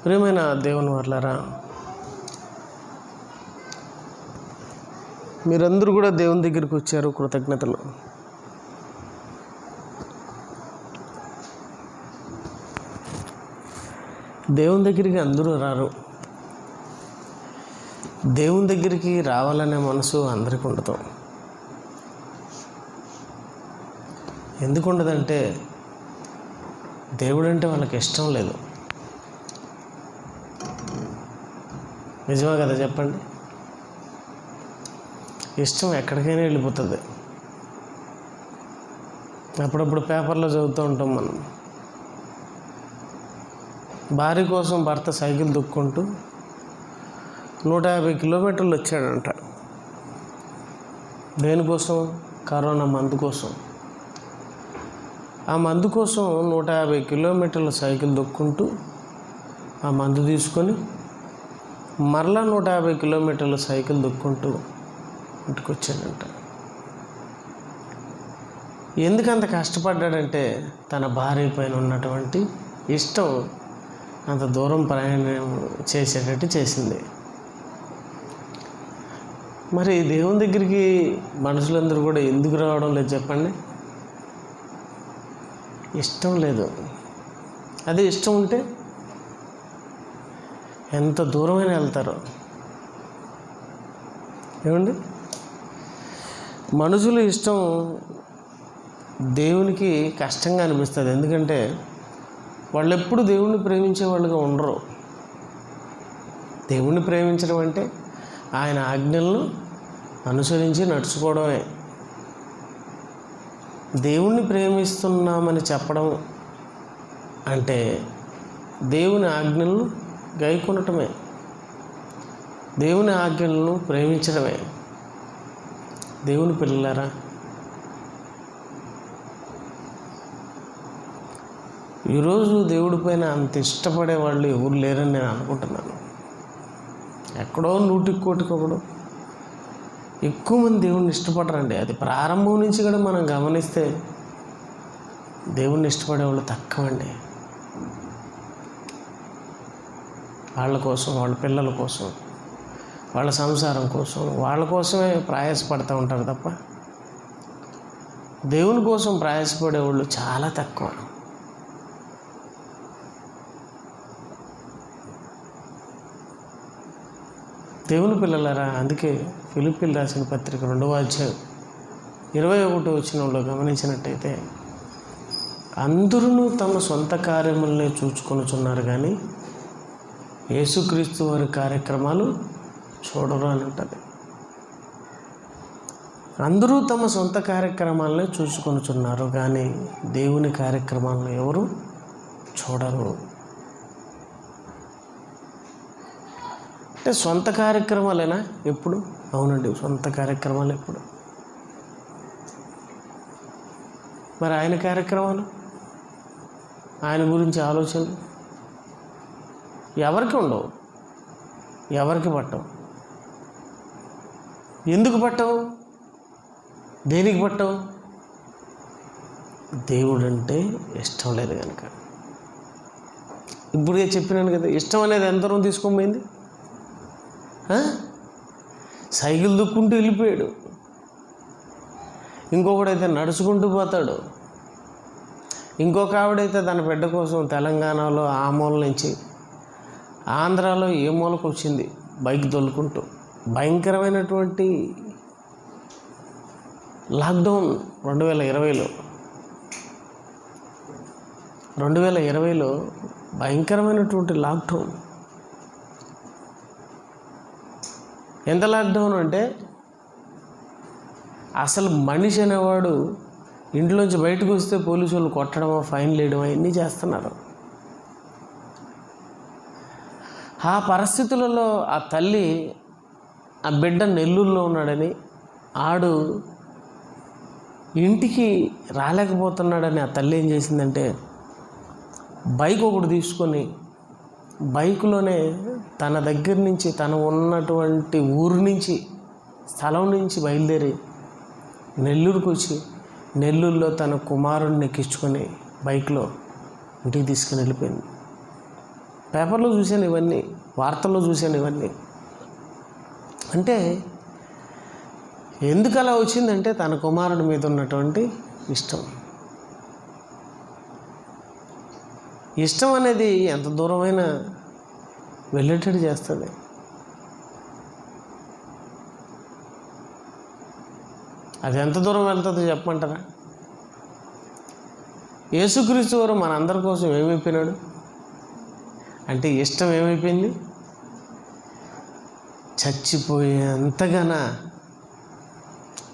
ప్రియమైన దేవుని వర్లారా, మీరందరూ కూడా దేవుని దగ్గరికి వచ్చారు. కృతజ్ఞతలు. దేవుని దగ్గరికి అందరూ రారు. దేవుని దగ్గరికి రావాలనే మనసు అందరికీ ఉండదు. ఎందుకు ఉండదంటే దేవుడు అంటే వాళ్ళకి ఇష్టం లేదు. నిజమే కదా చెప్పండి? ఇష్టం ఎక్కడికైనా వెళ్ళిపోతుంది. అప్పుడప్పుడు పేపర్లో చదువుతూ ఉంటాం మనం, భార్య కోసం భర్త సైకిల్ దొక్కుంటూ 150 కిలోమీటర్లు వచ్చాడంట. దేనికోసం? కరోనా మందు కోసం. ఆ మందు కోసం 150 కిలోమీటర్ల సైకిల్ దొక్కుంటూ ఆ మందు తీసుకొని మరలా 150 కిలోమీటర్ల సైకిల్ దొక్కుంటూ ఇంటికి వచ్చాడంట. ఎందుకంత కష్టపడ్డాడంటే తన భార్య పైన ఉన్నటువంటి ఇష్టం అంత దూరం ప్రయాణం చేసేటట్టు చేసింది. మరి దేవుని దగ్గరికి మనుషులందరూ కూడా ఎందుకు రావడం లేదు చెప్పండి? ఇష్టం లేదు. అదే ఇష్టం ఉంటే ఎంత దూరమైనా వెళ్తారు. ఏమండి? మనుషుల ఇష్టం దేవునికి కష్టంగా అనిపిస్తుంది. ఎందుకంటే వాళ్ళు ఎప్పుడు దేవుణ్ణి ప్రేమించే వాళ్ళుగా ఉండరు. దేవుణ్ణి ప్రేమించడం అంటే ఆయన ఆజ్ఞలను అనుసరించి నడుచుకోవడమే. దేవుణ్ణి ప్రేమిస్తున్నామని చెప్పడం అంటే దేవుని ఆజ్ఞలను గైకొనటమే, దేవుని ఆజ్ఞలను ప్రేమించడమే. దేవుని పిల్లలారా, ఈరోజు దేవుడి పైన అంత ఇష్టపడే వాళ్ళు ఎవరు లేరని నేను అనుకుంటున్నాను. ఎక్కడో 100కి కోటికొకడు ఎక్కువ మంది దేవుణ్ణి ఇష్టపడరండి. అది ప్రారంభం నుంచి కూడా మనం గమనిస్తే దేవుణ్ణి ఇష్టపడేవాళ్ళు తక్కువండి. వాళ్ళ కోసం, వాళ్ళ పిల్లల కోసం, వాళ్ళ సంసారం కోసం, వాళ్ళ కోసమే ప్రయాసపడుతూ ఉంటారు తప్ప దేవుని కోసం ప్రయాసపడేవాళ్ళు చాలా తక్కువ. దేవుని పిల్లలారా, అందుకే ఫిలిప్పీయులకు రాసిన పత్రిక 2వ అధ్యాయం 21వ వచనంలో గమనించినట్టయితే, అందరూ తమ సొంత కార్యములనే చూచుకొనుచున్నారు కానీ యేసుక్రీస్తు వారి కార్యక్రమాలు చూడరు అని ఉంటుంది. అందరూ తమ సొంత కార్యక్రమాలనే చూసుకొనుచున్నారు కానీ దేవుని కార్యక్రమాలను ఎవరు చూడరు. అంటే సొంత కార్యక్రమాలేనా ఎప్పుడు? అవునండి, సొంత కార్యక్రమాలు ఎప్పుడు. మరి ఆయన కార్యక్రమాలు, ఆయన గురించి ఆలోచనలు ఎవరికి ఉండవు, ఎవరికి పట్టవు. ఎందుకు పట్టవు? దేనికి పట్టవు? దేవుడు అంటే ఇష్టం లేదు కనుక. ఇప్పుడే చెప్పినాను కదా, ఇష్టం అనేది ఎంతరం తీసుకొని పోయింది. సైకిల్ దుక్కుంటూ వెళ్ళిపోయాడు. ఇంకొకడైతే నడుచుకుంటూ పోతాడు. ఇంకొక ఆవిడైతే తన బిడ్డ కోసం తెలంగాణలో ఆ మూల నుంచి ఆంధ్రాలో ఏ మూలకు వచ్చింది బైక్ తోలుకుంటూ. భయంకరమైనటువంటి లాక్డౌన్ 2020లో భయంకరమైనటువంటి లాక్డౌన్. ఎంత లాక్డౌన్ అంటే అసలు మనిషి అనేవాడు ఇంట్లోంచి బయటకు వస్తే పోలీసు వాళ్ళు కొట్టడమో, ఫైన్లు వేయడమో ఇవన్నీ చేస్తున్నారు. ఆ పరిస్థితులలో ఆ తల్లి ఆ బిడ్డ నెల్లూరులో ఉన్నాడని, ఆడు ఇంటికి రాలేకపోతున్నాడని ఆ తల్లి ఏం చేసిందంటే బైక్ ఒకటి తీసుకొని బైకులోనే తన దగ్గర నుంచి, తను ఉన్నటువంటి ఊరు నుంచి, స్థలం నుంచి బయలుదేరి నెల్లూరుకు వచ్చి నెల్లూరులో తన కుమారుడిని ఎక్కించుకొని బైక్లో ఇంటికి తీసుకుని వెళ్ళిపోయింది. పేపర్లో చూశాను ఇవన్నీ, వార్తల్లో చూశాను ఇవన్నీ. అంటే ఎందుకు అలా వచ్చిందంటే తన కుమారుడి మీద ఉన్నటువంటి ఇష్టం. ఇష్టం అనేది ఎంత దూరమైనా వెళ్ళేటట్టు చేస్తుంది. అది ఎంత దూరం వెళ్తుందో చెప్పమంటారా? యేసుక్రీస్తు వారు మనందరి కోసం ఏమైపోయినాడు అంటే ఇష్టం ఏమైపోయింది? చచ్చిపోయేంతగానా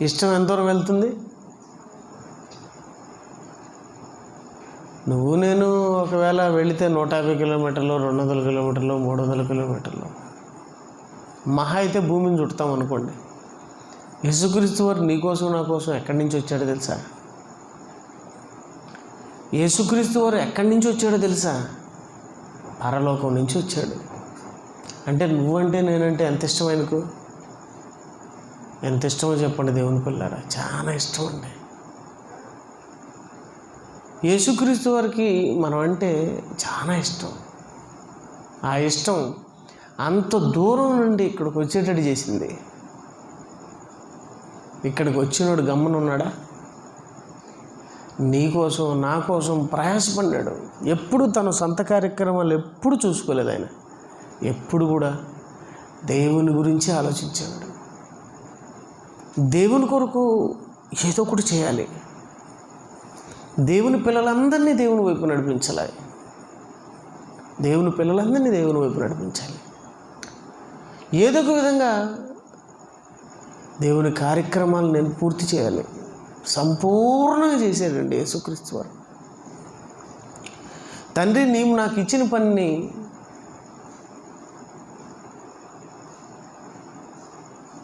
ఇష్టం ఎంత దూరం వెళ్తుంది? నువ్వు నేను ఒకవేళ వెళితే 150 కిలోమీటర్లు, 200 కిలోమీటర్లు, 300 కిలోమీటర్లు మహా అయితే భూమిని చుడతాం అనుకోండి. యేసుక్రీస్తు వారు నీకోసం నా కోసం ఎక్కడి నుంచి వచ్చాడో తెలుసా? యేసుక్రీస్తు వారు ఎక్కడి నుంచి వచ్చాడో తెలుసా? పరలోకం నుంచి వచ్చాడు. అంటే నువ్వంటే నేనంటే ఎంత ఇష్టం ఆయనకు? ఎంత ఇష్టమో చెప్పండి దేవుని పిల్లారా. చాలా ఇష్టం అండి. యేసుక్రీస్తు వారికి మనం అంటే చాలా ఇష్టం. ఆ ఇష్టం అంత దూరం నుండి ఇక్కడికి వచ్చేటట్టు చేసింది. ఇక్కడికి వచ్చినోడు గమ్మునున్నాడా? నీ కోసం నా కోసం ప్రయాసపడ్డాడు. ఎప్పుడు తన సొంత కార్యక్రమాలు ఎప్పుడు చూసుకోలేదు ఆయన. ఎప్పుడు కూడా దేవుని గురించి ఆలోచించాడు. దేవుని కొరకు ఏదో ఒకటి చేయాలి. దేవుని పిల్లలందరినీ దేవుని వైపు నడిపించాలి. దేవుని పిల్లలందరినీ దేవుని వైపు నడిపించాలి. ఏదో ఒక విధంగా దేవుని కార్యక్రమాలు నేను పూర్తి చేయాలి. సంపూర్ణంగా చేశాడండి యేసుక్రీస్తు వారు. తండ్రి, నీవు నాకు ఇచ్చిన పనిని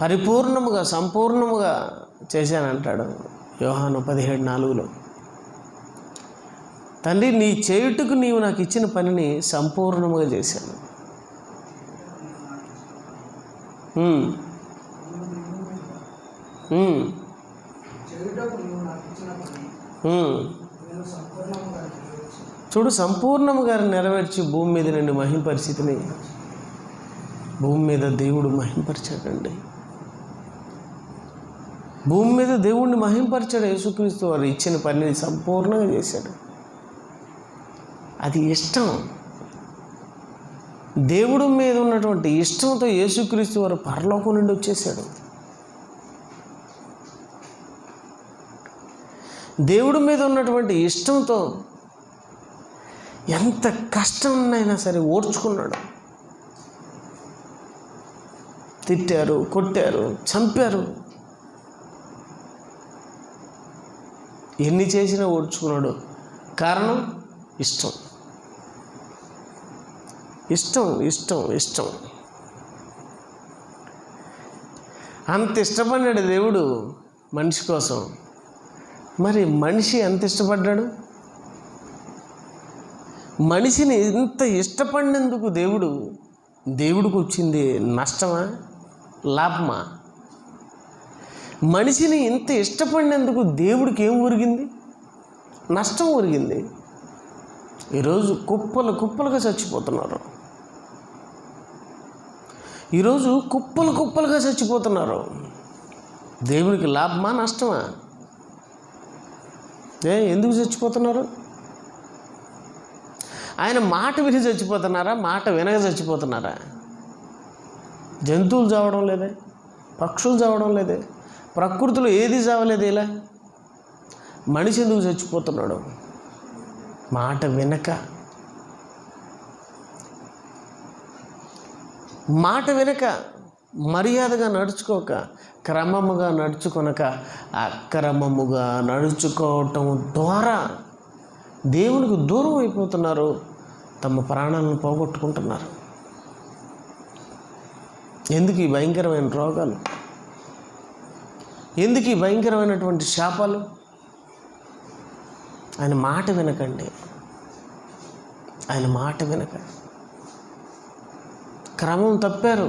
పరిపూర్ణముగా సంపూర్ణముగా చేశానంటాడు యోహాను 17:4. తండ్రి, నీ చేయుటకు నీవు నాకు ఇచ్చిన పనిని సంపూర్ణముగా చేశాను. చూడు, సంపూర్ణముగా నెరవేర్చి భూమి మీద నుండి మహింపరిస్థితిని భూమి మీద దేవుడు మహింపరిచాడండి. భూమి మీద దేవుణ్ణి మహింపరిచాడు. యేసుక్రీస్తు వారు ఇచ్చిన పనిని సంపూర్ణంగా చేశాడు. అది ఇష్టం. దేవుడి మీద ఉన్నటువంటి ఇష్టంతో యేసుక్రీస్తు వారు పరలోకం నుండి వచ్చేసాడు. దేవుడి మీద ఉన్నటువంటి ఇష్టంతో ఎంత కష్టమైనా సరే ఓర్చుకున్నాడు. తిట్టారు, కొట్టారు, చంపారు, ఎన్ని చేసినా ఓర్చుకున్నాడు. కారణం ఇష్టం. ఇష్టం ఇష్టం ఇష్టం అంత ఇష్టపడ్డాడు దేవుడు మనిషి కోసం. మరి మనిషి ఎంత ఇష్టపడ్డాడు? మనిషిని ఇంత ఇష్టపడినందుకు దేవుడికి వచ్చింది నష్టమా లాభమా? మనిషిని ఇంత ఇష్టపడినందుకు దేవుడికి ఏం ఒరిగింది? నష్టం ఒరిగింది. ఈరోజు కుప్పలు కుప్పలుగా చచ్చిపోతున్నారు. ఈరోజు కుప్పలు కుప్పలుగా చచ్చిపోతున్నారు. దేవునికి లాభమా నష్టమా? ఎందుకు చచ్చిపోతున్నారు? ఆయన మాట విని చచ్చిపోతున్నారా? మాట వినక చచ్చిపోతున్నారా? జంతువులు చావడం లేదే, పక్షులు చావడం లేదే, ప్రకృతిలో ఏది చావలేదు. ఇలా మనిషి ఎందుకు చచ్చిపోతున్నాడు? మాట వినక. మాట వినక, మర్యాదగా నడుచుకోక, క్రమముగా నడుచుకొనక అక్రమముగా నడుచుకోవటం ద్వారా దేవునికి దూరం అయిపోతున్నారు. తమ ప్రాణాలను పోగొట్టుకుంటున్నారు. ఎందుకు ఈ భయంకరమైన రోగాలు? ఎందుకు ఈ భయంకరమైనటువంటి శాపాలు? ఆయన మాట వినకండి. ఆయన మాట వినక క్రమం తప్పారు.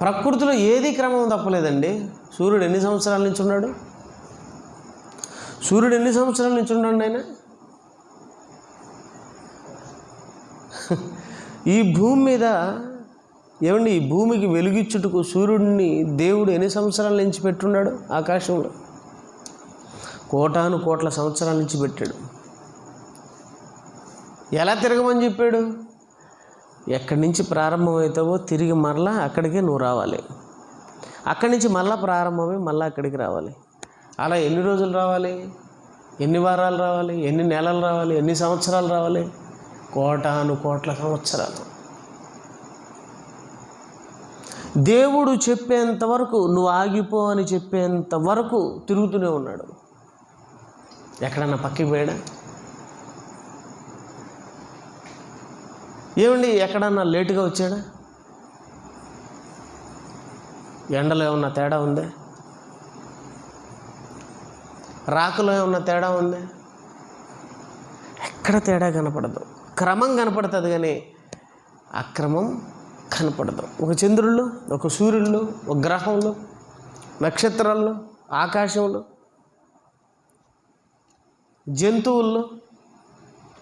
ప్రకృతిలో ఏది క్రమం తప్పలేదండి. సూర్యుడు ఎన్ని సంవత్సరాల నుంచి ఉన్నాడు? సూర్యుడు ఎన్ని సంవత్సరాల నుంచి ఉన్నాడు? ఆయన ఈ భూమి మీద ఏమండి, ఈ భూమికి వెలుగిచ్చుటకు సూర్యుడిని దేవుడు ఎన్ని సంవత్సరాల నుంచి పెట్టున్నాడు? ఆకాశంలో కోటాను కోట్ల సంవత్సరాల నుంచి పెట్టాడు. ఎలా తిరగమని చెప్పాడు? ఎక్కడి నుంచి ప్రారంభమవుతావో తిరిగి మరలా అక్కడికే నువ్వు రావాలి. అక్కడి నుంచి మళ్ళీ ప్రారంభమై మళ్ళీ అక్కడికి రావాలి. అలా ఎన్ని రోజులు రావాలి? ఎన్ని వారాలు రావాలి? ఎన్ని నెలలు రావాలి? ఎన్ని సంవత్సరాలు రావాలి? కోటాను కోట్ల సంవత్సరాలు. దేవుడు చెప్పేంత వరకు, నువ్వు ఆగిపో అని చెప్పేంత వరకు తిరుగుతూనే ఉన్నాడు. ఎక్కడన్నా పక్కకి పోయాడా? ఏమండి, ఎక్కడన్నా లేటుగా వచ్చాడా? ఎండలో ఏమన్నా తేడా ఉందే? రాకలో ఏమన్నా తేడా ఉందే? ఎక్కడ తేడా కనపడదు. క్రమం కనపడుతుంది కానీ అక్రమం కనపడదు. ఒక చంద్రుల్లో, ఒక సూర్యుల్లో, ఒక గ్రహంలో, నక్షత్రాల్లో, ఆకాశంలో, జంతువుల్లో,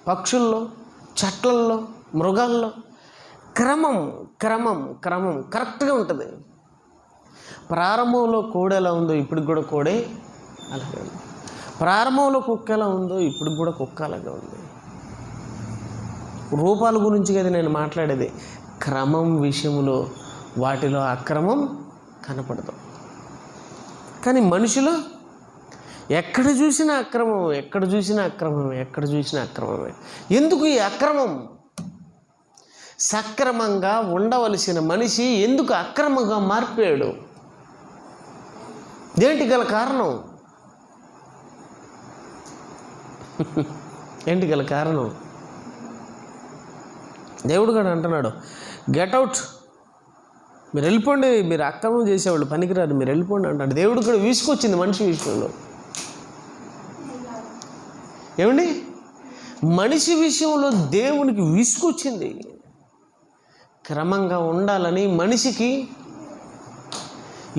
పక్షుల్లో, చెట్లల్లో, మృగాల్లో క్రమం క్రమం క్రమం కరెక్ట్గా ఉంటుంది. ప్రారంభంలో కోడి ఎలా ఉందో ఇప్పటికి కూడా కోడే అలాగే ఉంది. ప్రారంభంలో కుక్క ఎలా ఉందో ఇప్పటికి కూడా కుక్క అలాగే ఉంది. రూపాల గురించి కదా నేను మాట్లాడేది. క్రమం విషయంలో వాటిలో అక్రమం కనపడదు. కానీ మనిషిలో ఎక్కడ చూసినా అక్రమం, ఎక్కడ చూసినా అక్రమమే, ఎక్కడ చూసినా అక్రమమే. ఎందుకు ఈ అక్రమం? సక్రమంగా ఉండవలసిన మనిషి ఎందుకు అక్రమంగా మారిపోయాడు? దేంటి గల కారణం? ఏంటి గల కారణం? దేవుడు కూడా అంటున్నాడు, గెట్ అవుట్, మీరు వెళ్ళిపోండి, మీరు అక్రమం చేసేవాళ్ళు పనికిరారు, మీరు వెళ్ళిపోండి అంటాడు. దేవుడు కూడా విసుకొచ్చింది మనిషి విషయంలో. ఏమండి, మనిషి విషయంలో దేవునికి విసుకొచ్చింది. క్రమంగా ఉండాలని మనిషికి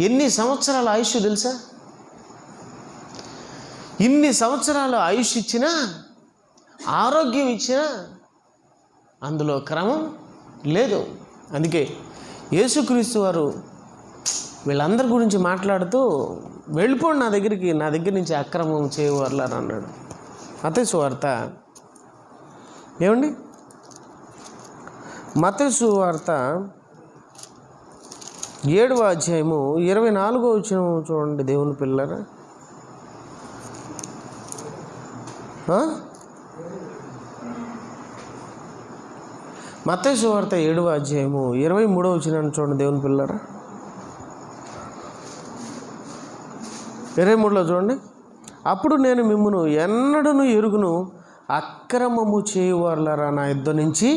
ఎన్ని సంవత్సరాల ఆయుష్ తెలుసా? ఇన్ని సంవత్సరాలు ఆయుష్ ఇచ్చినా, ఆరోగ్యం ఇచ్చినా అందులో క్రమం లేదు. అందుకే యేసుక్రీస్తు వారు వీళ్ళందరి గురించి మాట్లాడుతూ, వెళ్ళిపోండి నా దగ్గర నుంచి అక్రమం చేయవర్లారు అన్నాడు. మత్తయి సువార్త ఏమండి, మత్తయి సువార్త 7వ అధ్యాయము 24వ వచనం చూడండి దేవుని పిల్లరా. మత్తయి సువార్త 7వ అధ్యాయము 23వ వచనాన్ని చూడండి దేవుని పిల్లరా. 23లో చూడండి. అప్పుడు నేను మిమ్మును ఎన్నడను ఎరుగును, అక్రమము చేయవారులారా నా యుద్ధ నుంచి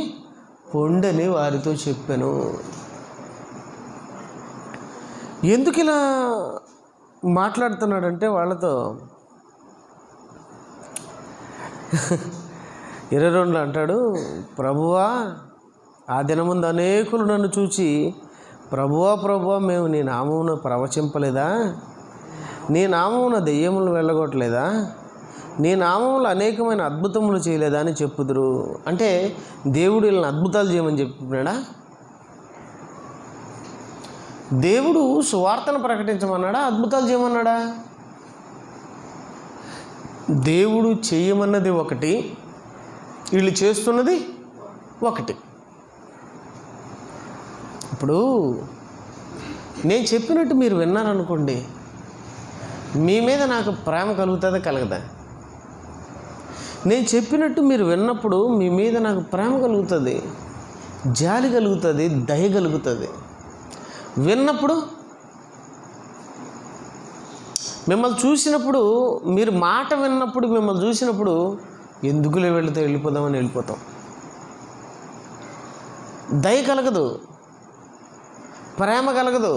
పొండని వారితో చెప్పాను. ఎందుకు ఇలా మాట్లాడుతున్నాడంటే వాళ్ళతో 22లో అంటాడు, ప్రభువా ఆ దినముందు అనేకులు నన్ను చూచి, ప్రభువా ప్రభువా మేము నీ నామమున ప్రవచింపలేదా? నీ నామమున దెయ్యములు వెళ్ళగొట్టలేదా? నీ నామములు అనేకమైన అద్భుతములు చేయలేదా అని చెప్పుదురు. అంటే దేవుడు వీళ్ళని అద్భుతాలు చేయమని చెప్పినాడా? దేవుడు సువార్తను ప్రకటించమన్నాడా? అద్భుతాలు చేయమన్నాడా? దేవుడు చేయమన్నది ఒకటి, వీళ్ళు చేస్తున్నది ఒకటి. ఇప్పుడు నేను చెప్పినట్టు మీరు విన్నారనుకోండి, మీ మీద నాకు ప్రేమ కలుగుతుందా కలగదా? నేను చెప్పినట్టు మీరు విన్నప్పుడు మీ మీద నాకు ప్రేమ కలుగుతుంది, జాలి కలుగుతుంది, దయ కలుగుతుంది. విన్నప్పుడు, మిమ్మల్ని చూసినప్పుడు, మీరు మాట విన్నప్పుడు, మిమ్మల్ని చూసినప్పుడు ఎందుకులే వెళ్ళిపోదామని వెళ్ళిపోతాం. దయ కలగదు, ప్రేమ కలగదు.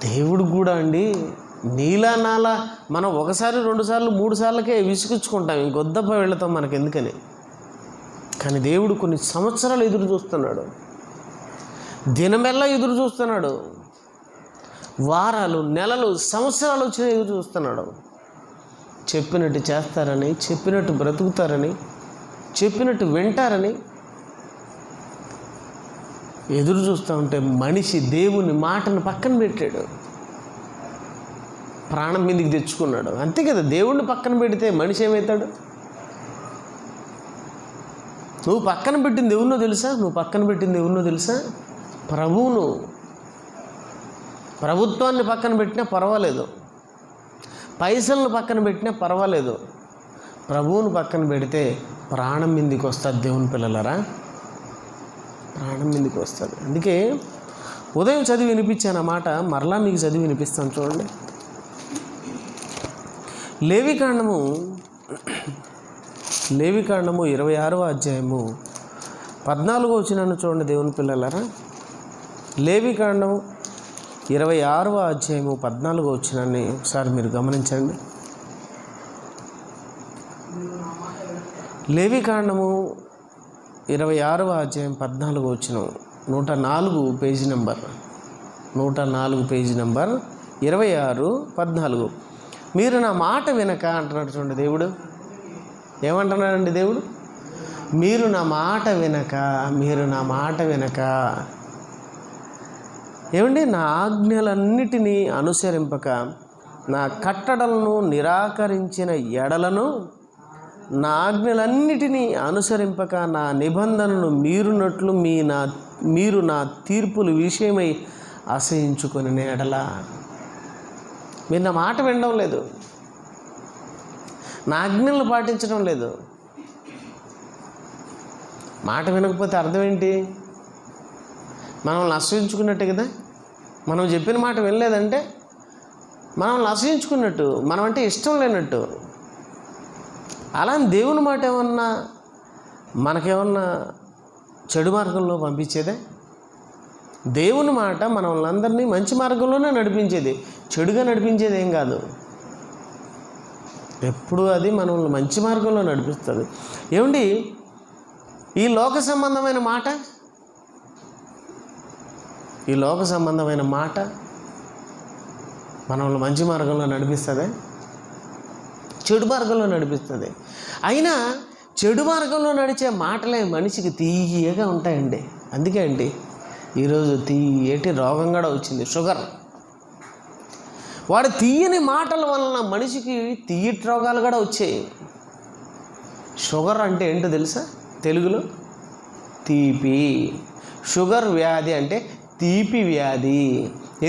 దేవుడు కూడా అండి నీలా నాలా మనం ఒకసారి 2 సార్లు 3 సార్లకే విసుగుచ్చుకుంటాం, ఇంకొద్దప్ప వెళతాం మనకు ఎందుకని. కానీ దేవుడు కొన్ని సంవత్సరాలు ఎదురు చూస్తున్నాడు, దినమెల్లా ఎదురు చూస్తున్నాడు, వారాలు, నెలలు, సంవత్సరాలు వచ్చినా ఎదురు చూస్తున్నాడు. చెప్పినట్టు చేస్తారని, చెప్పినట్టు బ్రతుకుతారని, చెప్పినట్టు వింటారని ఎదురు చూస్తూ ఉంటే మనిషి దేవుని మాటను పక్కన పెట్టాడు, ప్రాణం మీదకి తెచ్చుకున్నాడు. అంతే కదా, దేవుణ్ణి పక్కన పెడితే మనిషి ఏమవుతాడు? నువ్వు పక్కన పెట్టింది ఎవరినో తెలుసా? నువ్వు పక్కన పెట్టింది ఎవరినో తెలుసా? ప్రభువును. ప్రభుత్వాన్ని పక్కన పెట్టినా పర్వాలేదు, పైసలను పక్కన పెట్టినా పర్వాలేదు, ప్రభువును పక్కన పెడితే ప్రాణం మీదకి వస్తుంది. దేవుని పిల్లలరా, ప్రాణం మీదకి వస్తుంది. అందుకే ఉదయం చదివి వినిపించాను ఆ మాట, మరలా మీకు చదివి వినిపిస్తాను చూడండి. లేవికాండము 26వ అధ్యాయము 14వ వచనాన్ని చూడండి దేవుని పిల్లలారా. లేవికాండము 26వ అధ్యాయము 14వ వచనాన్ని ఒకసారి మీరు గమనించండి. లేవికాండము 26వ అధ్యాయం 14వ వచనం, 104 పేజీ నెంబర్, 104 పేజీ నెంబర్ 26:14. మీరు నా మాట వినక అంటున్నాడు చూడండి దేవుడు. ఏమంటున్నాడండి దేవుడు? మీరు నా మాట వినక, మీరు నా మాట వినక, ఏమండి, నా ఆజ్ఞలన్నిటినీ అనుసరింపక, నా కట్టడలను నిరాకరించిన ఎడలను, నా ఆజ్ఞలన్నిటినీ అనుసరింపక, నా నిబంధనను మీరునట్లు మీరు నా తీర్పుల విషయమై అసహించుకొని ఎడల. మీరు నా మాట వినడం లేదు, నా ఆజ్ఞలను పాటించడం లేదు. మాట వినకపోతే అర్థం ఏంటి? మనల్ని అసహించుకున్నట్టే కదా. మనం చెప్పిన మాట వినలేదంటే మనల్ని అసహించుకున్నట్టు, మనం అంటే ఇష్టం లేనట్టు. అలా దేవుని మాట ఏమన్నా మనకేమన్నా చెడు మార్గంలో పంపించేదే? దేవుని మాట మనల్ని అందరినీ మంచి మార్గంలోనే నడిపించేది, చెడుగా నడిపించేది ఏం కాదు. ఎప్పుడు అది మనల్ని మంచి మార్గంలో నడిపిస్తుంది. ఏమండి, ఈ లోక సంబంధమైన మాట, ఈ లోక సంబంధమైన మాట మనల్ని మంచి మార్గంలో నడిపిస్తుంది, చెడు మార్గంలో నడిపిస్తుంది. అయినా చెడు మార్గంలో నడిచే మాటలే మనిషికి తీయగా ఉంటాయండి. అందుకే అండి ఈరోజు తీయటి రోగం కూడా వచ్చింది, షుగర్. వాడు తీయని మాటల వలన మనిషికి తీయటి రోగాలు కూడా వచ్చాయి. షుగర్ అంటే ఏంటో తెలుసా? తెలుగులో తీపి. షుగర్ వ్యాధి అంటే తీపి వ్యాధి.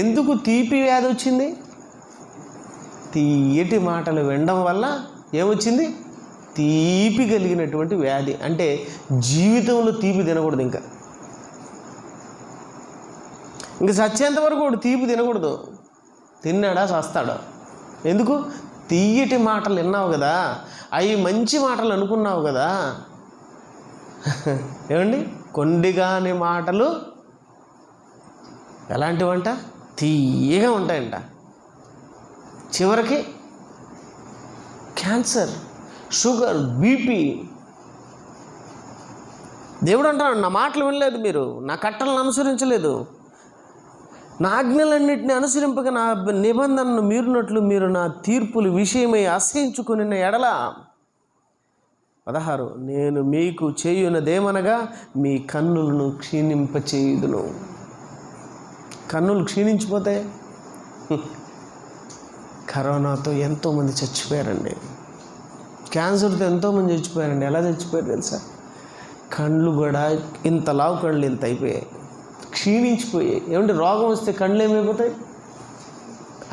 ఎందుకు తీపి వ్యాధి వచ్చింది? తీయటి మాటలు వినడం వల్ల ఏమొచ్చింది? తీపి కలిగినటువంటి వ్యాధి. అంటే జీవితంలో తీపి తినకూడదు, ఇంకా చచ్చేంత వరకు వాడు తీపి తినకూడదు. తిన్నాడా చస్తాడా? ఎందుకు? తీయటి మాటలు విన్నావు కదా, అవి మంచి మాటలు అనుకున్నావు కదా. ఏమండి, కొండిగాని మాటలు ఎలాంటివంట? తీయగా ఉంటాయంట. చివరికి క్యాన్సర్, షుగర్, బీపీ. దేవుడు అంటాడు, నా మాటలు వినలేదు మీరు, నా కట్టలను అనుసరించలేదు, నా ఆజ్ఞలన్నింటినీ అనుసరింపక, నా నిబంధనను మీరునట్లు మీరు నా తీర్పుల విషయమై అసహించుకుని ఎడల. 16, నేను మీకు చేయునదేమనగా మీ కన్నులను క్షీణింపచేయుదును. కన్నులు క్షీణించిపోతే, కరోనాతో ఎంతోమంది చచ్చిపోయారండి, క్యాన్సర్తో ఎంతోమంది చచ్చిపోయారండి. ఎలా చచ్చిపోయారు తెలుసా? కళ్ళు కూడా ఇంత లావు కళ్ళు ఇంత అయిపోయాయి, క్షీణించిపోయాయి. ఏమంటే రోగం వస్తే కళ్ళు ఏమైపోతాయి?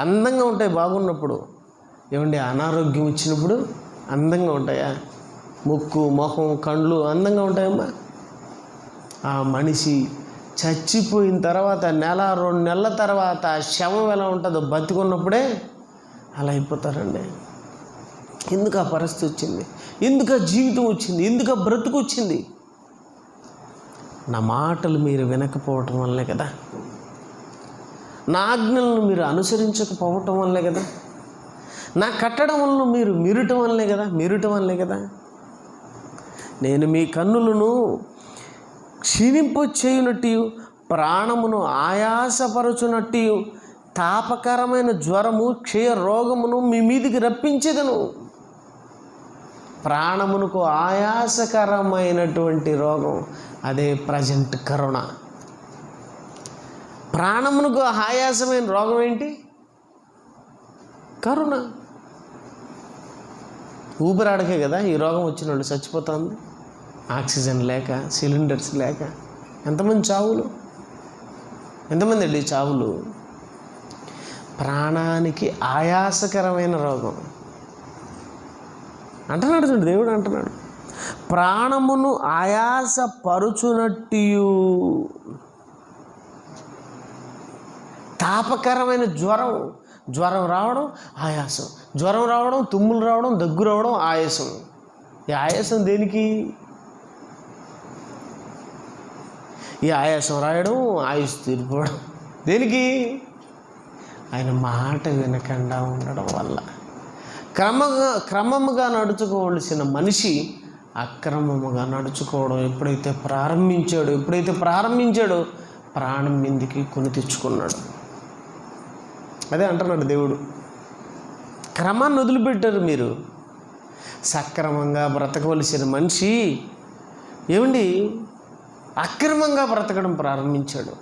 అందంగా ఉంటాయి బాగున్నప్పుడు. ఏమంటే అనారోగ్యం వచ్చినప్పుడు అందంగా ఉంటాయా? ముక్కు, మొహం, కళ్ళు అందంగా ఉంటాయమ్మా. ఆ మనిషి చచ్చిపోయిన తర్వాత 1-2 నెలల తర్వాత శవం ఎలా ఉంటుందో బతికున్నప్పుడే అలా అయిపోతారండి. ఎందుకు ఆ పరిస్థితి వచ్చింది? ఎందుకు ఆ జీవితం వచ్చింది? ఎందుకు ఆ బ్రతుకు వచ్చింది? నా మాటలు మీరు వినకపోవటం వల్లే కదా, నా ఆజ్ఞలను మీరు అనుసరించకపోవటం వల్లే కదా, నా కట్టడములను మీరు మీరటం వల్లే కదా. నేను మీ కన్నులను క్షీణింపచేయునట్టు, ప్రాణమును ఆయాసపరచునట్టు, తాపకరమైన జ్వరము, క్షయ రోగమును మీ మీదికి రప్పించేదను. ప్రాణమునకు ఆయాసకరమైనటువంటి రోగం, అదే ప్రజెంట్ కరోనా. ప్రాణమునకు ఆయాసమైన రోగం ఏంటి? కరోనా. ఊపిరాడకే కదా ఈ రోగం వచ్చిన వాళ్ళు చచ్చిపోతుంది. ఆక్సిజన్ లేక, సిలిండర్స్ లేక ఎంతమంది చావులు, ఎంతమంది అండి చావులు? ప్రాణానికి ఆయాసకరమైన రోగం అంటున్నాడు చూడండి, దేవుడు అంటున్నాడు, ప్రాణమును ఆయాసపరుచునట్టు తాపకరమైన జ్వరం రావడం, ఆయాసం, జ్వరం రావడం, తుమ్ములు రావడం, దగ్గు రావడం, ఆయాసం. ఈ ఆయాసం దేనికి? ఈ ఆయాసం రాయడం, ఆయుష్ తీరిపోవడం దేనికి? ఆయన మాట వినకుండా ఉండడం వల్ల. క్రమముగా నడుచుకోవలసిన మనిషి అక్రమముగా నడుచుకోవడం ఎప్పుడైతే ప్రారంభించాడో ప్రాణం మీదికి కొని తెచ్చుకున్నాడు. అదే అంటున్నాడు దేవుడు. క్రమాన్ని వదిలిపెట్టారు మీరు. సక్రమంగా బ్రతకవలసిన మనిషి ఏమండి అక్రమంగా బ్రతకడం ప్రారంభించాడు.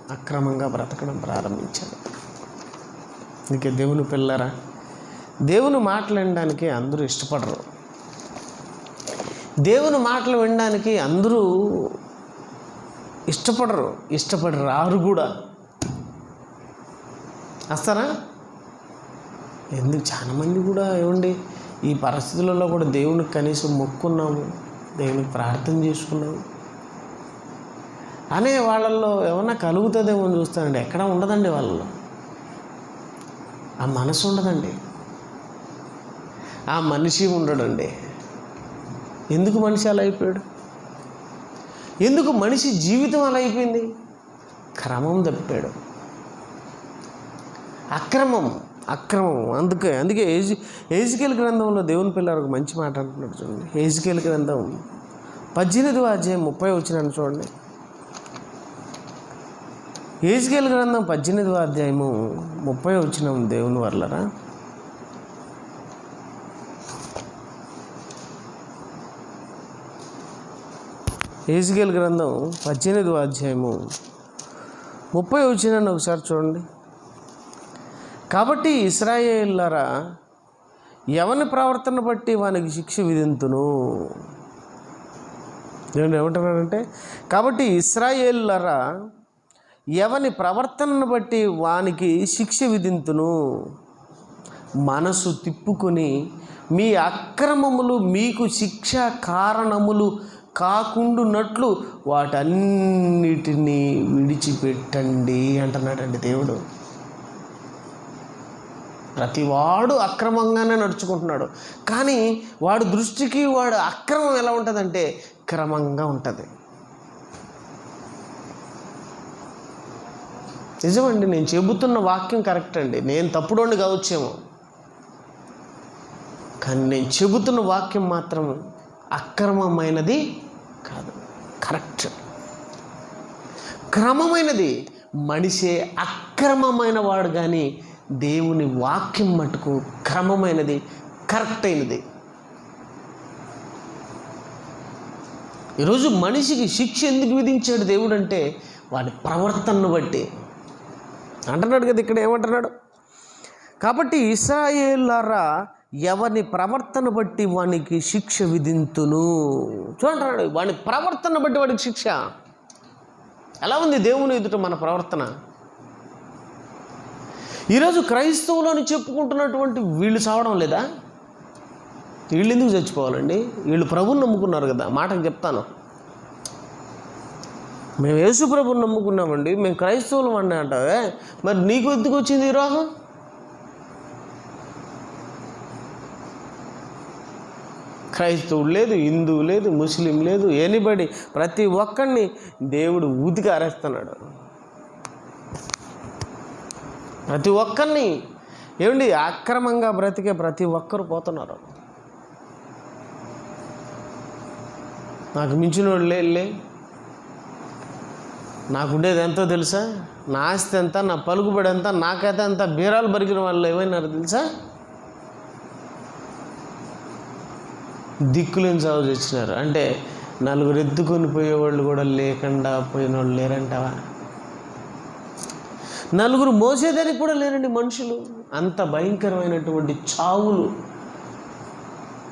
అందుకే దేవుని పిల్లరా, దేవుని మాటలు వినడానికి అందరూ ఇష్టపడరు. దేవుని మాటలు వినడానికి అందరూ ఇష్టపడి రారు కూడా. వస్తారా? ఎందుకు చాలామంది కూడా ఏమండి ఈ పరిస్థితులలో కూడా దేవునికి కనీసం మొక్కున్నాము, దేవునికి ప్రార్థన చేసుకున్నాము అనే వాళ్ళల్లో ఏమన్నా కలుగుతుందేమో అని చూస్తానండి. ఎక్కడ ఉండదండి వాళ్ళలో ఆ మనసు, ఉండదండి ఆ మనిషి, ఉండడండి. ఎందుకు మనిషి అలా అయిపోయాడు? ఎందుకు మనిషి జీవితం అలా అయిపోయింది? క్రమం తప్పాడు, అక్రమం. అందుకే హెజ్కేలు గ్రంథంలో దేవుని పిల్లలకు మంచి మాట అంటున్నాడు చూడండి. హెజ్కేలు గ్రంథం 18వ అధ్యాయం 30 వచనాన్ని చూడండి. హెజ్కేలు గ్రంథం 18వ అధ్యాయము 30 వచనం దేవుని వర్లరా. హెజ్కేలు గ్రంథం 18వ అధ్యాయము 30 వచనాన్ని ఒకసారి చూడండి. కాబట్టి ఇశ్రాయేలులారా, ఎవని ప్రవర్తన బట్టి వానికి శిక్ష విధింతును. ఏమంటున్నాడంటే, కాబట్టి ఇశ్రాయేలులారా, ఎవని ప్రవర్తనను బట్టి వానికి శిక్ష విధింతును. మనసు తిప్పుకొని మీ అక్రమములు మీకు శిక్ష కారణములు కాకుండునట్లు వాటన్నిటినీ విడిచిపెట్టండి అంటున్నాడండి దేవుడు. ప్రతివాడు అక్రమంగానే నడుచుకుంటున్నాడు, కానీ వాడు దృష్టికి వాడు అక్రమం ఎలా ఉంటుందంటే క్రమంగా ఉంటుంది. నిజమండి, నేను చెబుతున్న వాక్యం కరెక్ట్ అండి. నేను తప్పుడోండి కావచ్చేమో, కానీ నేను చెబుతున్న వాక్యం మాత్రం అక్రమమైనది కాదు, కరెక్ట్, క్రమమైనది. మనిషే అక్రమమైన వాడు, కానీ దేవుని వాక్యం మటుకు క్రమమైనది, కరెక్ట్ అయినది. ఈరోజు మనిషికి శిక్ష ఎందుకు విధించాడు దేవుడు అంటే వాడి ప్రవర్తనను బట్టి అంటున్నాడు కదా. ఇక్కడ ఏమంటున్నాడు? కాబట్టి ఇశ్రాయేలులారా, ఎవని ప్రవర్తన బట్టి వానికి శిక్ష విధింతును. చూడంటున్నాడు, వాని ప్రవర్తన బట్టి వాడికి శిక్ష. ఎలా ఉంది దేవుని ఎదుట మన ప్రవర్తన? ఈరోజు క్రైస్తవులని చెప్పుకుంటున్నటువంటి వీళ్ళు చావడం లేదా? వీళ్ళు ఎందుకు చచ్చిపోవాలండి? వీళ్ళు ప్రభువుని నమ్ముకున్నారు కదా. మాటకు చెప్తాను, మేము యేసు ప్రభువుని నమ్ముకున్నామండి, మేము క్రైస్తవులం అండి అంటావే, మరి నీకు ఎందుకు వచ్చింది ఈ రోగం? క్రైస్తవుడు లేదు, హిందువు లేదు, ముస్లిం లేదు, ఎనీబడి, ప్రతి ఒక్కడిని దేవుడు ఊతికి ఆరేస్తున్నాడు. ప్రతి ఒక్కరిని ఏమండి అక్రమంగా బ్రతికే ప్రతి ఒక్కరు పోతున్నారు. నాకు మించిన వాళ్ళు లే, నాకుండేది ఎంతో తెలుసా, నా ఆస్తి ఎంత, నా పలుకుబడి ఎంత, నాకైతే అంత బీరాలు బరికిన వాళ్ళు ఏమైనారు తెలుసా? దిక్కులేని చావు తెచ్చినారు. అంటే నలుగురు ఎత్తుకొని పోయేవాళ్ళు కూడా లేకుండా పోయిన వాళ్ళు లేరంటావా? నలుగురు మోసేదానికి కూడా లేరండి మనుషులు. అంత భయంకరమైనటువంటి చావులు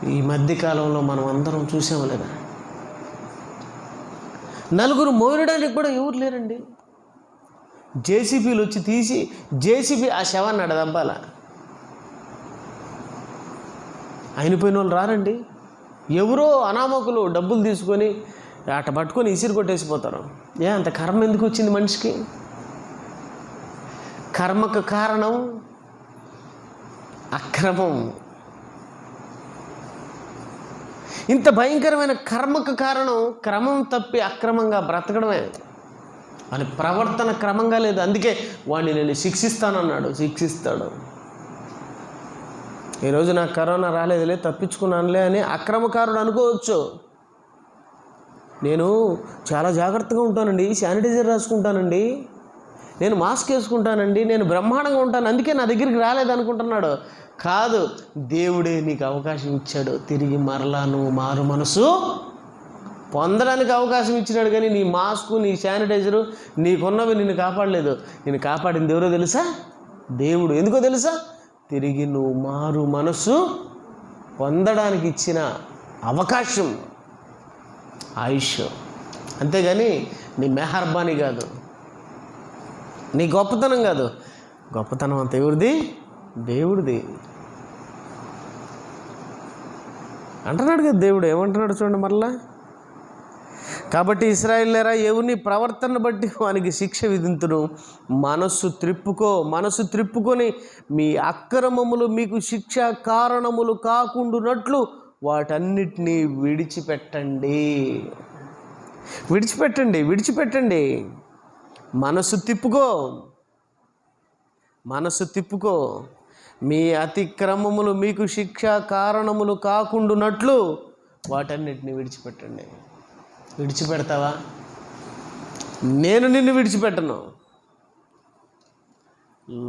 ఈ మధ్యకాలంలో మనం అందరం చూసాము లేదా? నలుగురు మోయడానికి కూడా ఎవరు లేరండి. జేసీబీలు వచ్చి తీసి జేసీబీ ఆ శవాన్ని అడదబ్బాల. అయిపోయిన వాళ్ళు రారండి. ఎవరో అనామకులు డబ్బులు తీసుకొని అట పట్టుకొని ఇసిరి కొట్టేసిపోతారు. అంత కర్మ ఎందుకు వచ్చింది మనిషికి? కర్మకు కారణం అక్రమం. ఇంత భయంకరమైన కర్మకు కారణం క్రమం తప్పి అక్రమంగా బ్రతకడమే. అని ప్రవర్తన క్రమంగా లేదు. అందుకే వాడిని నేను శిక్షిస్తానన్నాడు. శిక్షిస్తాడు. ఈరోజు నాకు కరోనా రాలేదులే, తప్పించుకున్నానులే అని అక్రమకారుడు అనుకోవచ్చు. నేను చాలా జాగ్రత్తగా ఉంటానండి, శానిటైజర్ రాసుకుంటానండి, నేను మాస్క్ వేసుకుంటానండి, నేను బ్రహ్మాండంగా ఉంటాను, అందుకే నా దగ్గరికి రాలేదనుకుంటున్నాడు. కాదు, దేవుడే నీకు అవకాశం ఇచ్చాడు. తిరిగి మరలా నువ్వు మారు మనసు పొందడానికి అవకాశం ఇచ్చినాడు. కానీ నీ మాస్కు, నీ శానిటైజరు, నీకున్నవి నిన్ను కాపాడలేదు. నిన్ను కాపాడింది ఎవరో తెలుసా? దేవుడు. ఎందుకో తెలుసా? తిరిగి నువ్వు మారు మనసు పొందడానికి ఇచ్చిన అవకాశం, ఆయుష్. అంతేగాని నీ మెహర్బానీ కాదు, నీ గొప్పతనం కాదు. గొప్పతనం అంత ఎవరిది? దేవుడిది అంటున్నాడు కదా దేవుడు. ఏమంటున్నాడు చూడండి మరలా. కాబట్టి ఇశ్రాయేలులారా, ఎవరిని ప్రవర్తన బట్టి వానికి శిక్ష విధింతును. మనసు త్రిప్పుకొని మీ అక్రమములు మీకు శిక్ష కారణములు కాకుండానట్లు వాటన్నిటినీ విడిచిపెట్టండి. మనసు తిప్పుకో. మీ అతిక్రమములు మీకు శిక్ష కారణములు కాకుండానట్లు వాటన్నిటిని విడిచిపెట్టండి. విడిచిపెడతావా? నేను నిన్ను విడిచిపెట్టను.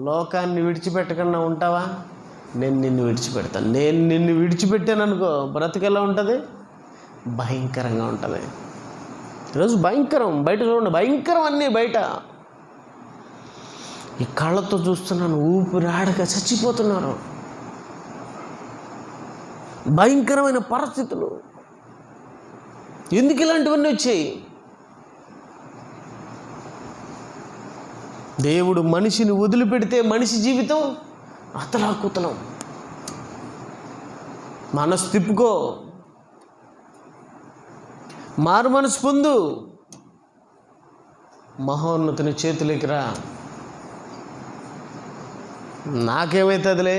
లోకాన్ని విడిచిపెట్టకుండా ఉంటావా? నేను నిన్ను విడిచిపెడతాను. నేను నిన్ను విడిచిపెట్టాను అనుకో, బ్రతికెలా ఉంటుంది? భయంకరంగా ఉంటుంది. ఈరోజు భయంకరం. బయట చూడండి, భయంకరం అన్నీ బయట. ఈ కళ్ళతో చూస్తున్నాను, ఊపిరాడక చచ్చిపోతున్నారు. భయంకరమైన పరిస్థితులు. ఎందుకు ఇలాంటివన్నీ వచ్చాయి? దేవుడు మనిషిని వదిలిపెడితే మనిషి జీవితం అతలాకుతలం. మనసు తిప్పుకో, మారు మనసు పొందు, మహోన్నతుని చేతులకి రా. నాకేమవుతుందిలే,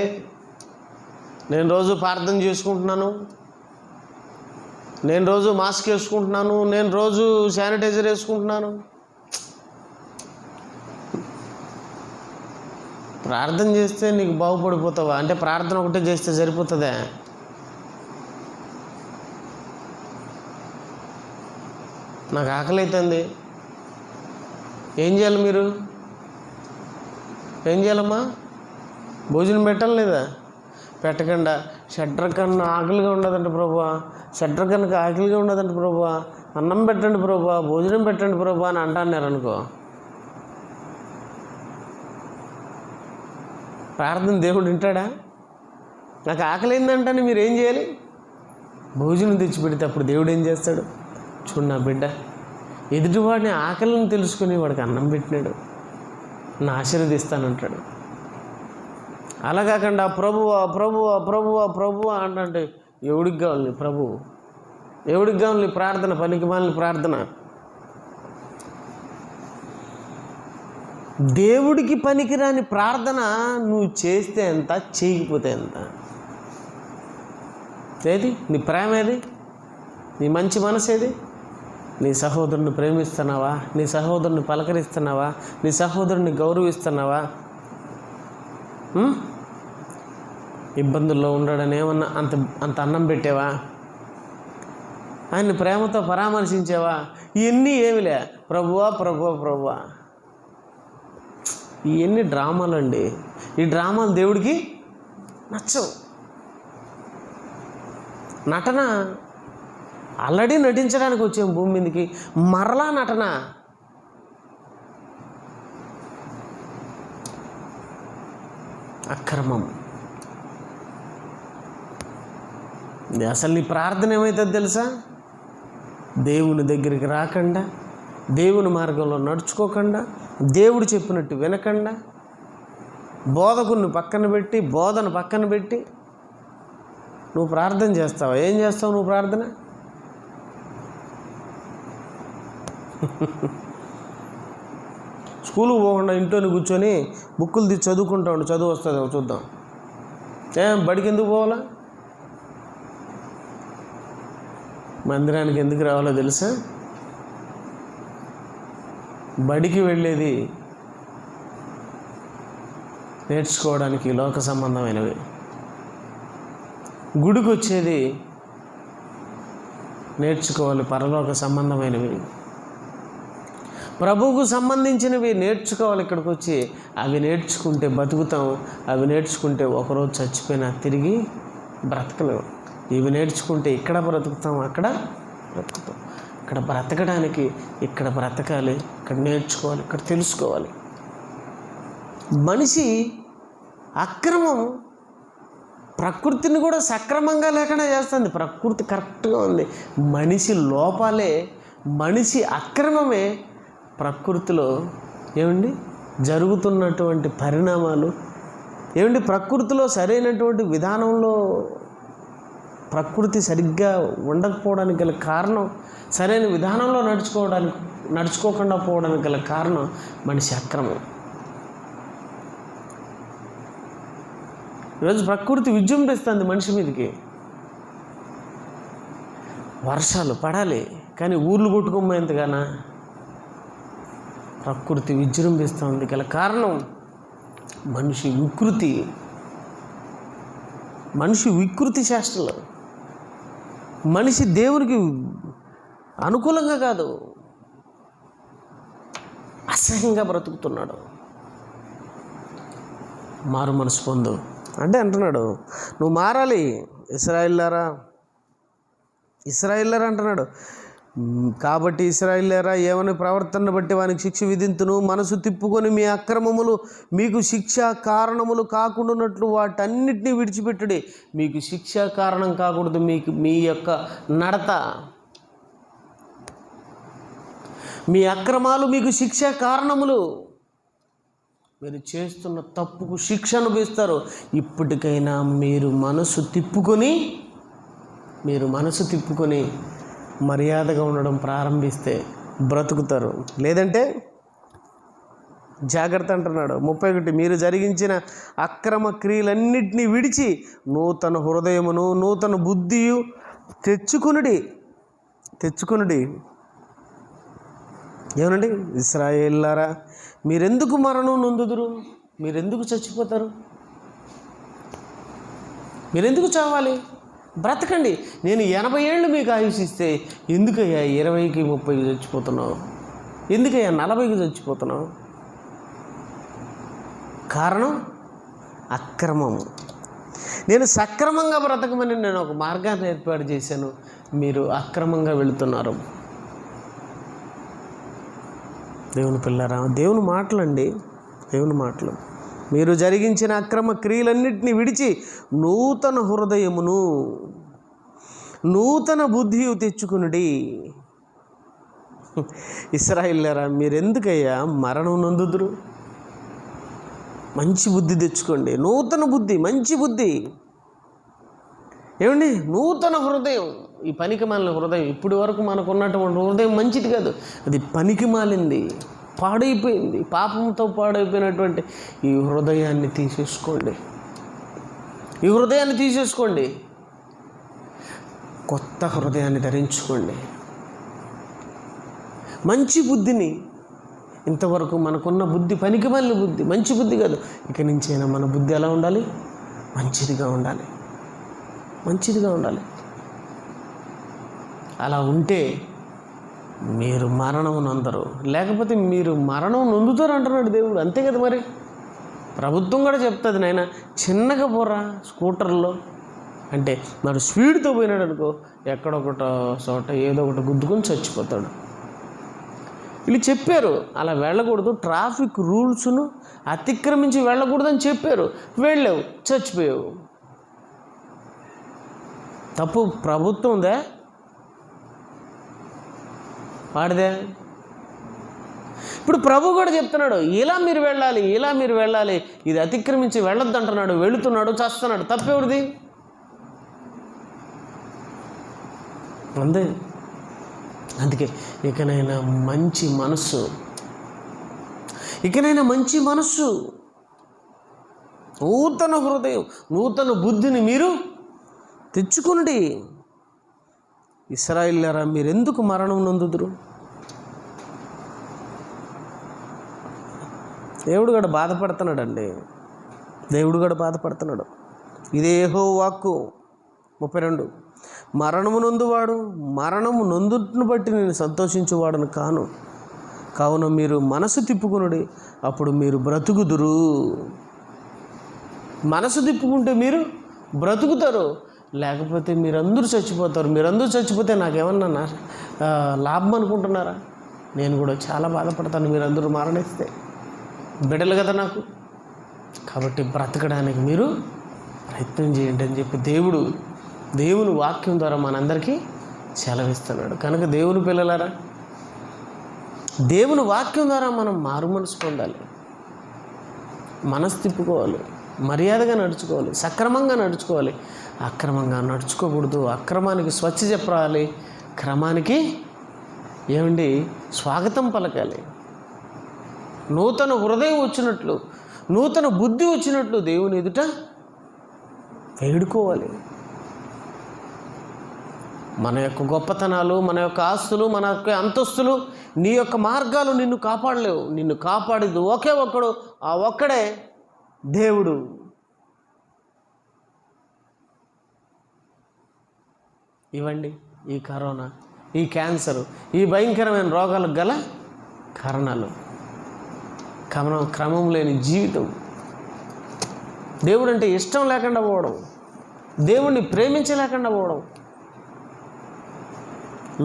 నేను రోజు ప్రార్థన చేసుకుంటున్నాను, నేను రోజు మాస్క్ వేసుకుంటున్నాను, నేను రోజు శానిటైజర్ వేసుకుంటున్నాను. ప్రార్థన చేస్తే నీకు బాగుపడిపోతావా? అంటే ప్రార్థన ఒకటే చేస్తే సరిపోతుందా? నాకు ఆకలి అవుతుంది, ఏం చేయాలి? మీరు ఏం చేయాలమ్మా? భోజనం పెట్టాలి లేదా? పెట్టకుండా షట్టర్ కన్నా ఆకలిగా ఉండదంట ప్రభువా, షట్టర్ కన్నా ఆకలిగా ఉండదంట ప్రభువా, అన్నం పెట్టండి ప్రభువా, భోజనం పెట్టండి ప్రభువా అని అంటున్నారు అనుకో. ప్రార్థన దేవుడు వింటాడా? నాకు ఆకలి అయిందంటే మీరు ఏం చేయాలి? భోజనం తెచ్చిపెడితే అప్పుడు దేవుడు ఏం చేస్తాడు? చూడు నా బిడ్డ, ఎదుటివాడిని ఆకలిని తెలుసుకుని వాడికి అన్నం పెట్టినాడు, నా ఆశీర్వదిస్తానంటాడు. అలా కాకుండా ప్రభువా ప్రభువా ప్రభువా ప్రభువా అంటే ఎవడికి కావాలి నీ ప్రభువు? ఎవడికి కావాలి నీ ప్రార్థన? పనికి మాలిన ప్రార్థన. దేవుడికి పనికిరాని ప్రార్థన నువ్వు చేస్తే ఎంత, చేయకపోతే ఎంత? ఏది నీ ప్రేమ? ఏది నీ మంచి మనసు? ఏది నీ సహోదరుని ప్రేమిస్తున్నావా? నీ సహోదరుని పలకరిస్తున్నావా? నీ సహోదరుని గౌరవిస్తున్నావా? ఇబ్బందుల్లో ఉండడని ఏమన్నా అంత అన్నం పెట్టావా? ఆయన్ని ప్రేమతో పరామర్శించావా? ఇవన్నీ ఏమిలే, ప్రభువా ప్రభువా ప్రభువా. ఇవన్నీ డ్రామాలు అండి. ఈ డ్రామాలు దేవుడికి నచ్చవు. నటన ఆల్రెడీ నటించడానికి వచ్చాం భూమి మీదకి, మరలా నటన. అక్రమం. అసలు నీ ప్రార్థన ఏమవుతుంది తెలుసా? దేవుని దగ్గరికి రాకుండా, దేవుని మార్గంలో నడుచుకోకుండా, దేవుడు చెప్పినట్టు వినకుండా, బోధకుని పక్కన పెట్టి, బోధన పక్కన పెట్టి నువ్వు ప్రార్థన చేస్తావా? ఏం చేస్తావు నువ్వు ప్రార్థన? స్కూల్కి పోకుండా ఇంట్లోని కూర్చొని బుక్కులు తీసి చదువుకుంటా ఉండు, చదువు వస్తుంది చూద్దాం. బడికి ఎందుకు పోవాలా? మందిరానికి ఎందుకు రావాలో తెలుసా? బడికి వెళ్ళేది నేర్చుకోవడానికి లోక సంబంధమైనవి, గుడికి వచ్చేది నేర్చుకోవాలి పరలోక సంబంధమైనవి, ప్రభువుకు సంబంధించినవి నేర్చుకోవాలి. ఇక్కడికి వచ్చి అవి నేర్చుకుంటే బతుకుతాం, అవి నేర్చుకుంటే ఒకరోజు చచ్చిపోయినా తిరిగి బ్రతకలేవు. ఇవి నేర్చుకుంటే ఇక్కడ బ్రతుకుతాం, అక్కడ బ్రతుకుతాం. ఇక్కడ బ్రతకడానికి ఇక్కడ బ్రతకాలి, ఇక్కడ నేర్చుకోవాలి, ఇక్కడ తెలుసుకోవాలి. మనిషి అక్రమం ప్రకృతిని కూడా సక్రమంగా లేకుండా చేస్తుంది. ప్రకృతి కరెక్ట్గా ఉంది, మనిషి లోపాలే, మనిషి అక్రమమే ప్రకృతిలో ఏమండి జరుగుతున్నటువంటి పరిణామాలు. ఏమండి ప్రకృతిలో సరైనటువంటి విధానంలో ప్రకృతి సరిగ్గా ఉండకపోవడానికి గల కారణం, సరైన విధానంలో నడుచుకోకుండా పోవడానికి గల కారణం మనిషి అక్రమం. ఈరోజు ప్రకృతి విజృంభిస్తుంది మనిషి మీదకి. వర్షాలు పడాలి కానీ ఊర్లు కొట్టుకోమేంతగానా ప్రకృతి విజృంభిస్తుంది గల కారణం మనిషి వికృతి. మనిషి వికృతి చేష్టలు. మనిషి దేవునికి అనుకూలంగా కాదు, అసహ్యంగా బ్రతుకుతున్నాడు. మారు మనసు పొందు అంటే అంటున్నాడు, నువ్వు మారాలి ఇశ్రాయేలులారా, ఇశ్రాయేలులారా అంటున్నాడు. కాబట్టి ఇశ్రాయేలులారా, ఏమని ప్రవర్తన బట్టి వానికి శిక్ష విధింతును. మనసు తిప్పుకొని మీ అక్రమములు మీకు శిక్షా కారణములు కాకుండానట్లు వాటన్నిటినీ విడిచిపెట్టుడి. మీకు శిక్షా కారణం కాకూడదు మీ యొక్క నడత. మీ అక్రమాలు మీకు శిక్షా కారణములు. మీరు చేస్తున్న తప్పుకు శిక్ష అనుభవిస్తారు. ఇప్పటికైనా మీరు మనసు తిప్పుకొని మర్యాదగా ఉండడం ప్రారంభిస్తే బ్రతుకుతారు. లేదంటే జాగ్రత్త అంటున్నాడు. 31 మీరు జరిగించిన అక్రమ క్రియలన్నింటినీ విడిచి నూతన హృదయమును నూతన బుద్ధియు తెచ్చుకునుడి. ఏమనండి? ఇశ్రాయేలులారా, మీరెందుకు మరణం నొందుదురు? మీరెందుకు చచ్చిపోతారు? మీరెందుకు చావాలి? బ్రతకండి. నేను 80 ఏళ్ళు మీకు ఆయుషిస్తే ఎందుకయ్యా 20కి 30కి చచ్చిపోతున్నావు? ఎందుకయ్యా 40కి చచ్చిపోతున్నావు? కారణం అక్రమం. నేను సక్రమంగా బ్రతకమని నేను ఒక మార్గాన్ని ఏర్పాటు చేశాను, మీరు అక్రమంగా వెళుతున్నారు. దేవుని పిల్లరా, దేవుని మాటలండి, దేవుని మాటలు. మీరు జరిగించిన అక్రమ క్రియలన్నింటినీ విడిచి నూతన హృదయమును నూతన బుద్ధియు తెచ్చుకునుడి. ఇశ్రాయేలులారా, మీరెందుకయ్యా మరణం నొందుదురు? మంచి బుద్ధి తెచ్చుకోండి. నూతన బుద్ధి, మంచి బుద్ధి. ఏమండి? నూతన హృదయం. ఈ పనికిమాలిన హృదయం, ఇప్పటి వరకు మనకు ఉన్నటువంటి హృదయం మంచిది కాదు, అది పనికిమాలింది, పాడైపోయింది. పాపంతో పాడైపోయినటువంటి ఈ హృదయాన్ని తీసేసుకోండి. కొత్త హృదయాన్ని ధరించుకోండి. మంచి బుద్ధిని, ఇంతవరకు మనకున్న బుద్ధి పనికిమాలిన బుద్ధి, మంచి బుద్ధి కాదు. ఇక నుంచైనా మన బుద్ధి ఎలా ఉండాలి? మంచిదిగా ఉండాలి. అలా ఉంటే మీరు మరణం నొందరు, లేకపోతే మీరు మరణం నొందుతారు అంటున్నాడు దేవుడు. అంతే కదా మరి. ప్రభుత్వం కూడా చెప్తుంది, నాయన చిన్నగా పోరా స్కూటర్లో, అంటే వాడు స్పీడ్తో పోయినాడు అనుకో, ఎక్కడొకట చోట ఏదో ఒకటి గుద్దుకొని చచ్చిపోతాడు. వీళ్ళు చెప్పారు అలా వెళ్ళకూడదు, ట్రాఫిక్ రూల్స్ను అతిక్రమించి వెళ్ళకూడదని చెప్పారు, వెళ్ళావు, చచ్చిపోయావు. తప్పు ప్రభుత్వందే వాడిదే? ఇప్పుడు ప్రభు కూడా చెప్తున్నాడు, ఇలా మీరు వెళ్ళాలి, ఇలా మీరు వెళ్ళాలి, ఇది అతిక్రమించి వెళ్ళొద్దు అంటున్నాడు. వెళుతున్నాడు, చేస్తున్నాడు. తప్పెవరిది? అంతే. అందుకే ఇకనైనా మంచి మనస్సు, నూతన హృదయం, నూతన బుద్ధిని మీరు తెచ్చుకునండి. ఇశ్రాయేలులారా, మీరెందుకు మరణం నొందుదురు? దేవుడు కూడా బాధపడుతున్నాడండి. ఇదే యెహోవా వాక్కు. 32, మరణము నొందువాడు, మరణము నొందును బట్టి నేను సంతోషించువాడను కాను. కావున మీరు మనసు తిప్పుకునుడి, అప్పుడు మీరు బ్రతుకుదురు. మనసు తిప్పుకుంటే మీరు బ్రతుకుతారు, లేకపోతే మీరందరూ చచ్చిపోతారు. మీరందరూ చచ్చిపోతే నాకేమన్నా లాభం అనుకుంటున్నారా? నేను కూడా చాలా బాధపడతాను మీరందరూ మరణిస్తే. బిడ్డలు కదా నాకు. కాబట్టి బ్రతకడానికి మీరు ప్రయత్నం చేయండి అని చెప్పి దేవుని వాక్యం ద్వారా మనందరికీ సెలవిస్తున్నాడు. కనుక దేవుని పిల్లలారా, దేవుని వాక్యం ద్వారా మనం మారు మనసు పొందాలి, మనసు తిప్పుకోవాలి, మర్యాదగా నడుచుకోవాలి, సక్రమంగా నడుచుకోవాలి. అక్రమంగా నడుచుకోకూడదు. అక్రమానికి స్వచ్ఛ చెప్పాలి, క్రమానికి స్వాగతం పలకాలి. నూతన హృదయం వచ్చినట్లు, నూతన బుద్ధి వచ్చినట్లు దేవుని ఎదుట వేడుకోవాలి. మన యొక్క గొప్పతనాలు, మన యొక్క ఆస్తులు, మన యొక్క అంతస్తులు, నీ యొక్క మార్గాలు నిన్ను కాపాడలేవు. నిన్ను కాపాడేది ఒకే ఒక్కడు, ఆ ఒక్కడే దేవుడు. ఇవ్వండి ఈ కరోనా, ఈ క్యాన్సరు, ఈ భయంకరమైన రోగాలకు గల కారణాలు. క్రమం లేని జీవితం, దేవుడు అంటే ఇష్టం లేకుండా పోవడం, దేవుణ్ణి ప్రేమించలేకుండా పోవడం,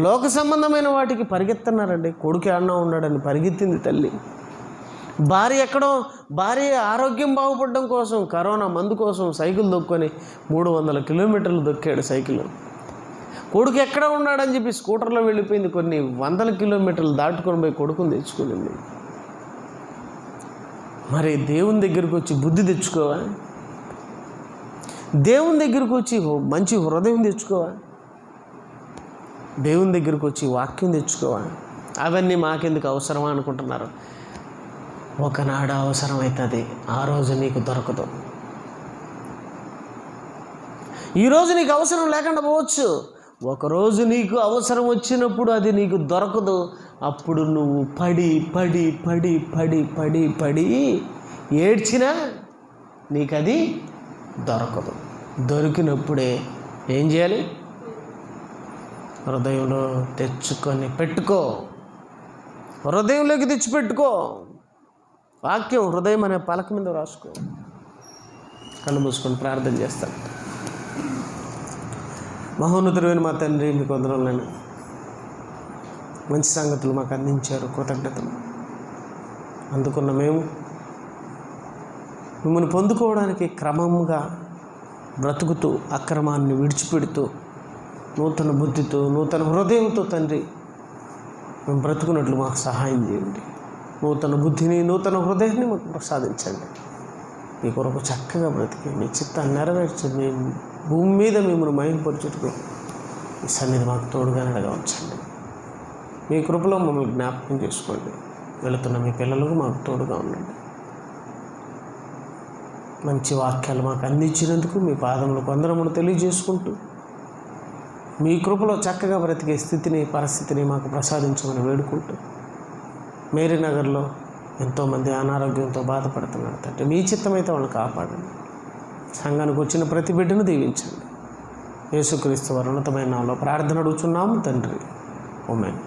లోక సంబంధమైన వాటికి పరిగెత్తన్నారండి. కొడుకు ఏడన్నా ఉన్నాడని పరిగెత్తింది తల్లి. భార్య ఆరోగ్యం బాగుపడడం కోసం, కరోనా మందు కోసం సైకిల్ దొక్కొని 300 కిలోమీటర్లు దొక్కాడు సైకిల్. కొడుకు ఎక్కడ ఉన్నాడని చెప్పి స్కూటర్లో వెళ్ళిపోయింది, కొన్ని 100 కిలోమీటర్లు దాటుకొని పోయి కొడుకుని తెచ్చుకునింది. మరి దేవుని దగ్గరికి వచ్చి బుద్ధి తెచ్చుకోవా? దేవుని దగ్గరికి వచ్చి మంచి హృదయం తెచ్చుకోవా? దేవుని దగ్గరికి వచ్చి వాక్యం తెచ్చుకోవా? అవన్నీ మాకెందుకు అవసరమా అనుకుంటున్నారు. ఒకనాడు అవసరం అవుతుంది, ఆ రోజు నీకు దొరకదు. ఈరోజు నీకు అవసరం లేకుండా పోవచ్చు, ఒకరోజు నీకు అవసరం వచ్చినప్పుడు అది నీకు దొరకదు. అప్పుడు నువ్వు పడి ఏడ్చినా నీకు అది దొరకదు. దొరికినప్పుడే ఏం చేయాలి? హృదయంలో తెచ్చుకొని పెట్టుకో, హృదయంలోకి తెచ్చిపెట్టుకో. వాక్యం హృదయం అనే పలక మీద రాసుకో. కళ్ళు మూసుకొని ప్రార్థన చేస్తాను. మహోన్నతుడైన మా తండ్రి, మీకు వందనాలు. మంచి సంగతులు మాకు అందించారు, కృతజ్ఞతలు. అందుకున్న మేము మిమ్మల్ని పొందుకోవడానికి క్రమంగా బ్రతుకుతూ, అక్రమాన్ని విడిచిపెడుతూ, నూతన బుద్ధితో, నూతన హృదయంతో తండ్రి మేము బ్రతుకున్నట్లు మాకు సహాయం చేయండి. నూతన బుద్ధిని, నూతన హృదయాన్ని మాకు ప్రసాదించండి. మీ కొరకు చక్కగా బ్రతికి మీ చిత్తాన్ని నెరవేర్చి మీ భూమి మీద మిమ్మల్ని మహిమపరచుటకు ఈ సన్నిధి మాకు తోడుగా నడగా ఉంచండి. మీ కృపలో మమ్మల్ని జ్ఞాపకం చేసుకోండి. వెళుతున్న మీ పిల్లలకు మాకు తోడుగా ఉండండి. మంచి వాక్యాలు మాకు అందించినందుకు మీ పాదములకు వందనములు తెలియజేసుకుంటూ, మీ కృపలో చక్కగా బ్రతికే స్థితిని, పరిస్థితిని మాకు ప్రసాదించమని వేడుకుంటూ, మేరీ నగర్లో ఎంతోమంది అనారోగ్యంతో బాధపడుతున్నారు తండ్రి. మీ చిత్తమైతే వాళ్ళని కాపాడండి. సంఘానికి వచ్చిన ప్రతి బిడ్డను దీవించండి. యేసుక్రీస్తు వారి ఉన్నతమైన నామములో ప్రార్థన అడుగుచున్నాము తండ్రి. ఆమేన్.